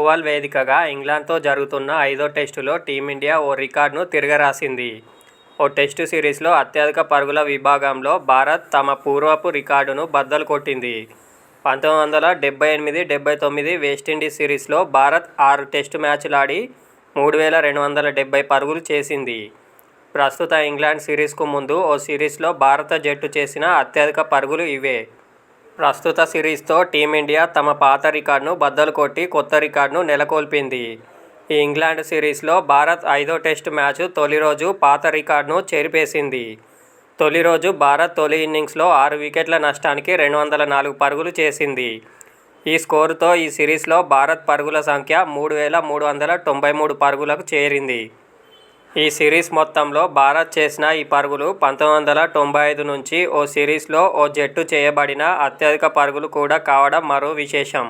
Oval వేదికగా ఇంగ్లాండ్తో జరుగుతున్న 5వ టెస్టులో టీమిండియా ఓ రికార్డును తిరగరాసింది. ఓ టెస్టు సిరీస్లో అత్యధిక పరుగుల విభాగంలో భారత్ తమ పూర్వపు రికార్డును బద్దలు కొట్టింది. 1978-79 వెస్టిండీస్ సిరీస్లో భారత్ 6 టెస్టు మ్యాచ్లాడి 3270 పరుగులు చేసింది. ప్రస్తుత ఇంగ్లాండ్ సిరీస్కు ముందు ఓ సిరీస్లో భారత జట్టు చేసిన అత్యధిక పరుగులు ఇవే. ప్రస్తుత సిరీస్తో టీమిండియా తమ పాత రికార్డును బద్దలు కొట్టి కొత్త రికార్డును నెలకొల్పింది. ఈ ఇంగ్లాండ్ సిరీస్లో భారత్ 5వ టెస్టు మ్యాచ్ తొలి రోజు పాత రికార్డును చెరిపేసింది. తొలి రోజు భారత్ తొలి ఇన్నింగ్స్లో 6 వికెట్ల నష్టానికి 204 పరుగులు చేసింది. ఈ స్కోరుతో ఈ సిరీస్లో భారత్ పరుగుల సంఖ్య 3393 పరుగులకు చేరింది. ఈ సిరీస్ మొత్తంలో భారత్ చేసిన ఈ పరుగులు 1995 నుంచి ఓ సిరీస్లో ఓ జట్టు చేయబడిన అత్యధిక పరుగులు కూడా కావడం మరో విశేషం.